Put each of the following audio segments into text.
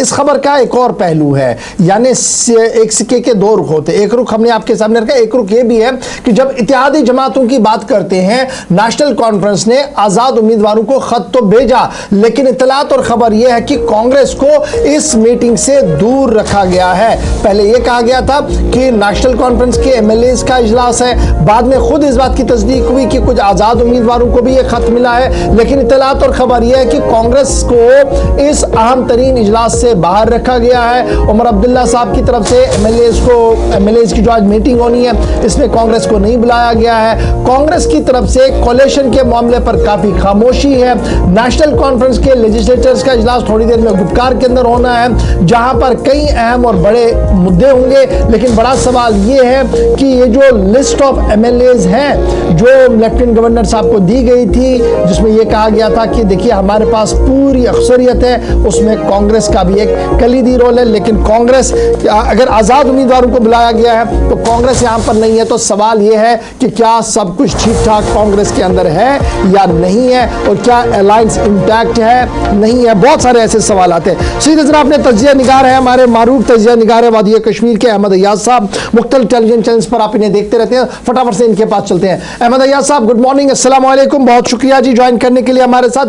इस खबर का एक और पहलू है, यानी एक सिक्के के दो रुख होते हैं। एक रुख हमने आपके सामने रखा, एक रुख ये भी है कि जब इत्तेहादी जमातों की बात करते हैं, नेशनल कॉन्फ्रेंस ने आजाद उम्मीदवारों को खत तो भेजा, लेकिन इत्तलात और खबर यह है कि कांग्रेस को इस मीटिंग से दूर रखा गया है। पहले यह कहा गया था कि नेशनल कॉन्फ्रेंस के एमएलएज का इजलास है, बाद में खुद इस बात की तस्दीक हुई कि कुछ आजाद उम्मीदवारों को भी यह खत मिला है, लेकिन इत्तलात और खबर यह है कि कांग्रेस को इस अहम तरीन इजलास से बाहर रखा गया है। उमर अब्दुल्ला साहब की तरफ से एमएलएज की जो आज मीटिंग होनी है, इसमें कांग्रेस को नहीं बुलाया गया है। कांग्रेस की तरफ से कोलिशन के मामले पर काफी खामोशी है। नेशनल कॉन्फ्रेंस के लेजिस्लेटर्स का इजलास थोड़ी देर में गुपकार के अंदर होना है, जहां पर कई अहम और बड़े मुद्दे होंगे, लेकिन बड़ा सवाल यह है कि ये जो लिस्ट ऑफ एमएलएज हैं जो लेफ्टिनेंट गवर्नर साहब को दी गई थी, जिसमें यह कहा गया था कि देखिए हमारे पास पूरी अक्सरियत है, उसमें कांग्रेस का भी एक कलीदी रोल है, लेकिन कांग्रेस, अगर आजाद उम्मीदवारों को बुलाया गया है तो कांग्रेस यहां पर नहीं है। तो सवाल यह है कि क्या सब कुछ ठीक ठाक कांग्रेस के अंदर है या नहीं है, और क्या अलायंस इंटैक्ट है नहीं है, बहुत सारे ऐसे सवाल आते हैं। सीधे जरा अपने तजिया निगार है, हमारे मारूफ तजिया निगार है वादी कश्मीर के अहमद अय्याज साहब, मुख्तलिफ टेलीविजन चैनल्स पर आप इन्हें देखते रहते हैं, फटाफट से इनके पास चलते हैं। अहमद अय्याज साहब, गुड मॉर्निंग, अस्सलाम वालेकुम, बहुत शुक्रिया जी ज्वाइन करने के लिए हमारे साथ।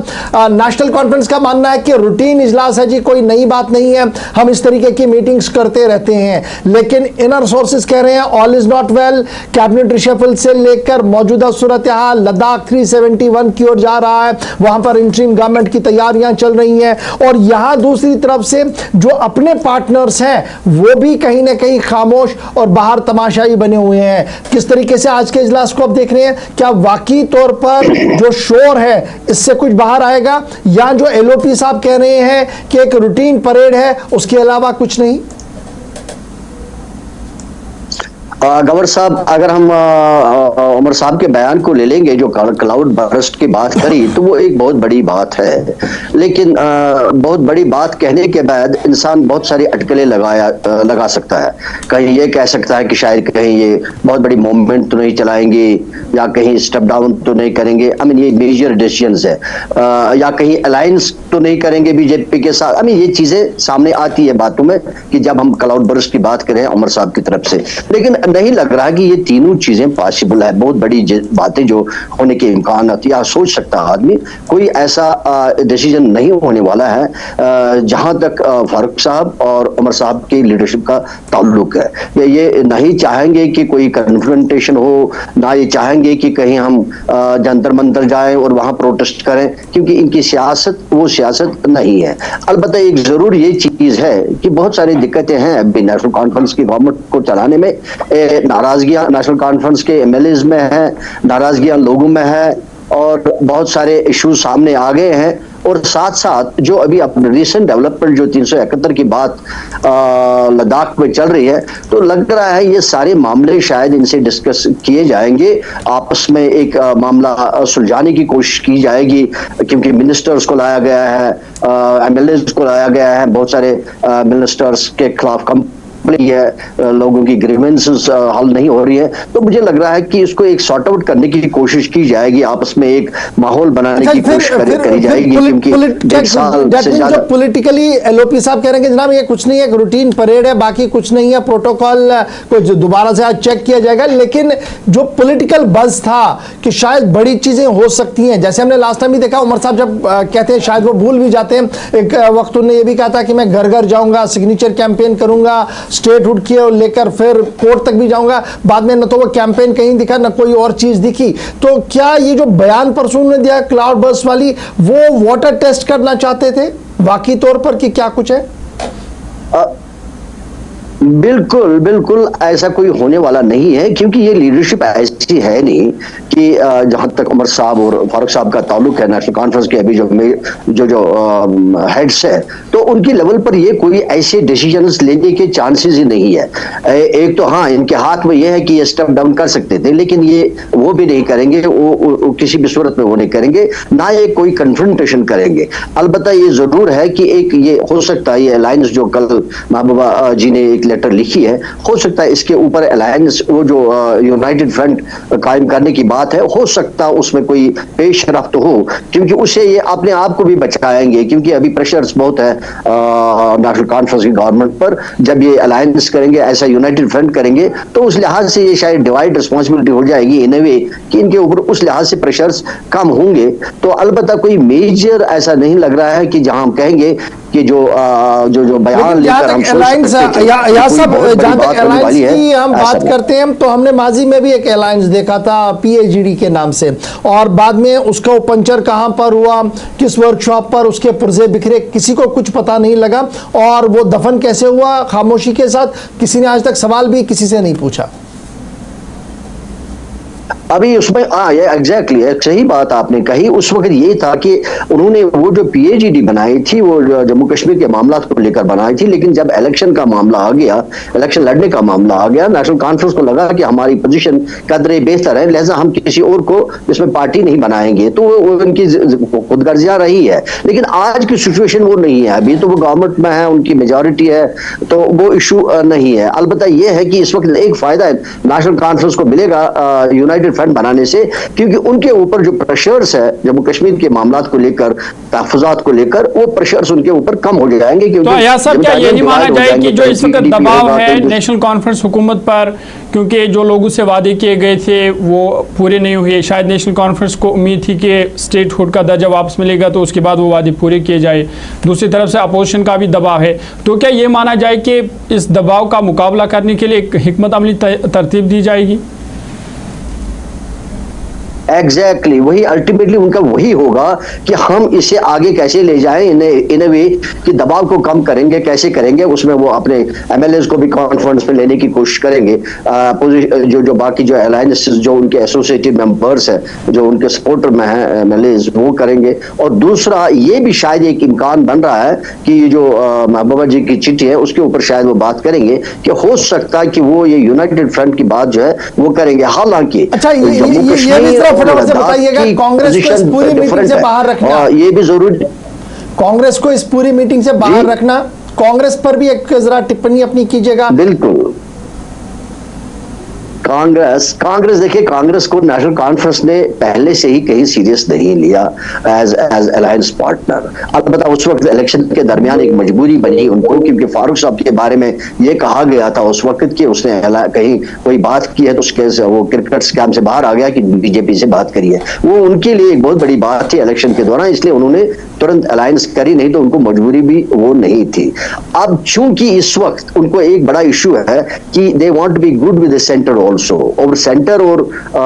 नेशनल कॉन्फ्रेंस का मानना है कि रूटीन इजलास है जी, कोई नई बात नहीं है, हम इस तरीके की मीटिंग्स करते रहते हैं, लेकिन इनर सोर्सेज कह रहे हैं all is not well. Cabinet reshuffle से लेकर मौजूदा सूरत हाल, लद्दाख 371 की ओर जा रहा है, वहां पर इंटरिम गवर्नमेंट की तैयारियां चल रही हैं, और यहां दूसरी तरफ से जो अपने पार्टनर्स हैं वो भी कहीं ना कहीं खामोश और बाहर तमाशाई बने हुए हैं। किस तरीके से आज के इजलास को आप देख रहे हैं? क्या वाकई तौर पर जो शोर है इससे कुछ बाहर आएगा, या जो एलओपी साहब कह रहे हैं कि एक रूटीन परेड है, उसके अलावा कुछ नहीं? गवर साहब, अगर हम उमर साहब के बयान को ले लेंगे, जो क्लाउड बर्स्ट की बात करी, तो वो एक बहुत बड़ी बात है, लेकिन बहुत बड़ी बात कहने के बाद इंसान बहुत सारी अटकलें लगा सकता है। कहीं ये कह सकता है कि शायद कहीं ये बहुत बड़ी मूवमेंट तो नहीं चलाएंगे, या कहीं स्टेप डाउन तो नहीं करेंगे, आई मीन ये मेजर डिसीजंस है, या कहीं अलायंस तो नहीं करेंगे बीजेपी के साथ। आई मीन ये चीजें सामने आती है बातों में कि जब हम क्लाउड बर्स्ट की बात करें उमर साहब की तरफ से, लेकिन नहीं लग रहा कि ये तीनों चीजें पॉसिबल है। बहुत बड़ी बातें जो होने के इम्कान होती है, सोच सकता है आदमी, कोई ऐसा डिसीजन नहीं होने वाला है जहां तक फारूक साहब और उमर साहब की लीडरशिप का ताल्लुक है। ये नहीं चाहेंगे कि कोई कन्फ्रंटेशन हो, ना ये चाहेंगे कि कहीं हम जंतर मंतर जाएं और वहां प्रोटेस्ट करें, क्योंकि इनकी सियासत वो सियासत नहीं है। अलबत्ता एक जरूर ये चीज है कि बहुत सारी दिक्कतें हैं अभी नेशनल कॉन्फ्रेंस की गवर्नमेंट को चलाने में। नाराजगियां नेशनल कॉन्फ्रेंस के एमएलएज में है, नाराजगियां लोगों में है, और बहुत सारे इश्यूज सामने आ गए हैं। और साथ साथ जो अभी रिसेंट डेवलपमेंट जो 371 की बात लद्दाख में चल रही है, तो लग रहा है ये सारे मामले शायद इनसे डिस्कस किए जाएंगे, आपस में एक मामला सुलझाने की कोशिश की जाएगी, क्योंकि मिनिस्टर्स को लाया गया है, एमएलएज को लाया गया है, बहुत सारे मिनिस्टर्स के खिलाफ है, लोगों की ग्रीवेंसेस हल नहीं हो रही है। तो मुझे लग रहा है कि इसको एक सॉर्ट आउट करने की कोशिश की जाएगी, आपस में एक माहौल बनाने की कोशिश करी जाएगी, क्योंकि एक साल से ज्यादा पॉलिटिकली एलओपी साहब कह रहे हैं कि जनाब ये कुछ नहीं है, एक रूटीन परेड है, बाकी कुछ नहीं है, प्रोटोकॉल को दोबारा से आज चेक किया जाएगा। लेकिन जो पॉलिटिकल बज़ था कि शायद बड़ी चीजें हो सकती हैं, जैसे हमने लास्ट टाइम भी देखा, उमर साहब जब कहते हैं शायद वो भूल भी जाते हैं, एक वक्त उन्होंने ये भी कहा था कि मैं घर घर जाऊंगा, सिग्नेचर कैंपेन करूंगा, स्टेटहुड की लेकर फिर कोर्ट तक भी जाऊंगा। बाद में न तो वो कैंपेन कहीं दिखा, न कोई और चीज दिखी। तो क्या ये जो बयान परसों ने दिया क्लाउड बर्स्ट वाली, वो वाटर टेस्ट करना चाहते थे वाकई तौर पर कि क्या कुछ है? बिल्कुल बिल्कुल ऐसा कोई होने वाला नहीं है, क्योंकि ये लीडरशिप ऐसी है नहीं कि जहां तक उमर साहब और फारूक साहब का ताल्लुक है, नेशनल कॉन्फ्रेंस के अभी जो हेड्स है, तो उनकी लेवल पर ये कोई ऐसे डिसीजंस लेने के चांसेस ही नहीं है। एक तो हाँ, इनके हाथ में ये है कि ये स्टेप डाउन कर सकते थे, लेकिन ये वो भी नहीं करेंगे, वो किसी भी सूरत में वो नहीं करेंगे, ना ये कोई कन्फ्रंटेशन करेंगे। अलबत्ता ये जरूर है कि एक ये हो सकता है, ये अलायंस जो कल महबूबा जी ने एक लेटर लिखी है, हो सकता है इसके ऊपर अलायंस, वो जो यूनाइटेड फ्रंट कायम करने की बात है, हो सकता है उसमें कोई पेश रफ्त हो, क्योंकि उससे ये अपने आप को भी बचाएंगे, क्योंकि अभी प्रेशर्स बहुत है नेशनल कॉन्फ्रेंस की गवर्नमेंट पर। जब ये अलायंस करेंगे, ऐसा यूनाइटेड फ्रंट करेंगे, तो उस लिहाज से ये शायद डिवाइड रिस्पॉन्सिबिलिटी हो जाएगी इन ए वे कि इनके ऊपर उस लिहाज से प्रेशर्स कम होंगे। तो अलबत्ता कोई मेजर ऐसा नहीं लग रहा है कि जहां हम कहेंगे कि जो बयान लेकर हम अलायंस की हम बात करते हैं, तो हमने माजी में भी एक अलायंस देखा था PAGD के नाम से, और बाद में उसका पंचर कहां पर हुआ, किस वर्कशॉप पर उसके पुर्जे बिखरे, किसी को कुछ पता नहीं लगा, और वो दफन कैसे हुआ खामोशी के साथ, किसी ने आज तक सवाल भी किसी से नहीं पूछा। अभी उसमें ये एग्जैक्टली एक सही बात आपने कही। उस वक्त ये था कि उन्होंने वो जो PAGD बनाई थी, वो जम्मू कश्मीर के मामला को लेकर बनाई थी, लेकिन जब इलेक्शन का मामला आ गया, इलेक्शन लड़ने का मामला आ गया, नेशनल कॉन्फ्रेंस को लगा कि हमारी पोजीशन कदरे बेहतर है, लिहाजा हम किसी और को इसमें पार्टी नहीं बनाएंगे। तो वो उनकी खुदगर्जियां रही है, लेकिन आज की सिचुएशन वो नहीं है। अभी तो वो गवर्नमेंट में है, उनकी मेजोरिटी है, तो वो इशू नहीं है। अलबत्ता ये है कि इस वक्त एक फायदा नेशनल कॉन्फ्रेंस को मिलेगा यूनाइटेड फ्रंट बनाने से, क्योंकि उनके ऊपर जो प्रेशर्स है जम्मू कश्मीर के मामलात को लेकर, तहफ़्फ़ुज़ात को लेकर, वो प्रेशर्स उनके ऊपर कम हो जाएंगे। तो या सब क्या यही माना जाए कि जो इस वक्त दबाव है नेशनल कॉन्फ्रेंस हुकूमत पर, क्योंकि जो लोगों से वादे किए गए थे वो पूरे नहीं हुए, शायद नेशनल कॉन्फ्रेंस को उम्मीद थी कि स्टेटहुड का दर्जा वापस मिलेगा तो उसके बाद वो वादे पूरे किए जाए, दूसरी तरफ से अपोजिशन का भी दबाव है, तो क्या ये माना जाए कि इस दबाव का मुकाबला करने के लिए एक हिकमत अमली तरतीब दी जाएगी? एग्जैक्टली वही अल्टीमेटली उनका वही होगा कि हम इसे आगे कैसे ले जाएं, इन वे कि दबाव को कम करेंगे, कैसे करेंगे, उसमें वो अपने MLAs को भी कॉन्फ्रेंस में लेने की कोशिश करेंगे। जो बाकी जो अलायंस, जो उनके एसोसिएटेड मेंबर्स है, जो उनके सपोर्टर में है MLAs, वो करेंगे। और दूसरा ये भी शायद एक इम्कान बन रहा है कि जो महबूबा जी की चिट्ठी है उसके ऊपर शायद वो बात करेंगे कि हो सकता है कि वो ये यूनाइटेड फ्रंट की बात जो है वो करेंगे। हालांकि फटाफट से बताइएगा, कांग्रेस को इस पूरी मीटिंग से बाहर रखना, ये भी जरूरी, कांग्रेस को इस पूरी मीटिंग से बाहर रखना, कांग्रेस पर भी एक जरा टिप्पणी अपनी कीजिएगा। बिल्कुल। कांग्रेस देखिए, कांग्रेस को नेशनल कॉन्फ्रेंस ने पहले से ही कहीं सीरियस नहीं लिया एज अलायंस पार्टनर। अलबत्ता उस वक्त इलेक्शन के दरमियान एक मजबूरी बनी उनको, क्योंकि फारूक साहब के बारे में ये कहा गया था उस वक्त कि उसने कहीं कोई बात की है तो उसके वो क्रिकेट स्कैम से बाहर आ गया कि बीजेपी से बात करी है। वो उनके लिए एक बहुत बड़ी बात थी इलेक्शन के दौरान, इसलिए उन्होंने तुरंत अलायंस करी, नहीं तो उनको मजबूरी भी वो नहीं थी। अब चूंकि इस वक्त उनको एक बड़ा इशू है कि they want to be good with the centre also, और सेंटर और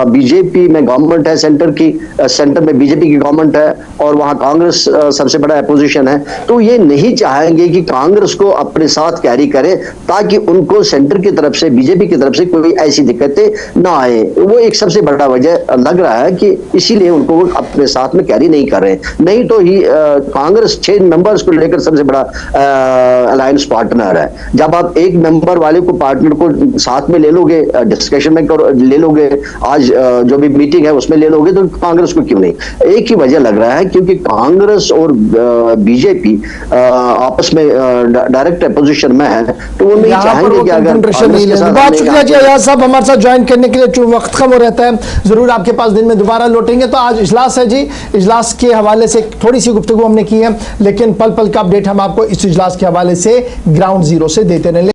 बीजेपी में गवर्नमेंट है, सेंटर में बीजेपी की गवर्नमेंट है, और वहां कांग्रेस सबसे बड़ा अपोजिशन है। तो ये नहीं चाहेंगे कि कांग्रेस को अपने साथ कैरी करें, ताकि उनको सेंटर की तरफ से, बीजेपी की तरफ से कोई ऐसी दिक्कतें ना आए। वो एक सबसे बड़ा वजह लग रहा है कि इसीलिए उनको अपने साथ में कैरी नहीं कर रहे। नहीं तो ही कांग्रेस 6 मेंबर्स को लेकर सबसे बड़ा अलायंस पार्टनर है। जब आप एक मेंबर वाले को, पार्टनर को साथ में ले लोगे, डिस्कशन में ले लोगे, आज जो भी मीटिंग है उसमें ले लोगे, तो कांग्रेस को क्यों नहीं? एक ही वजह लग रहा है, क्योंकि कांग्रेस और बीजेपी आपस में डायरेक्ट अपोजिशन में है, तो वो नहीं चाहेंगे कि अगर बहुत शुक्रिया जी अयाज साहब हमारे साथ ज्वाइन करने के लिए। वक्त कम हो रहता है, जरूर आपके पास दिन में दोबारा लौटेंगे। तो आज इजलास है जी, इजलास के हवाले से थोड़ी सी गुफ्तगू हमने की है, लेकिन पल पल का अपडेट हम आपको इस इजलास के हवाले से ग्राउंड जीरो से देते रहेंगे।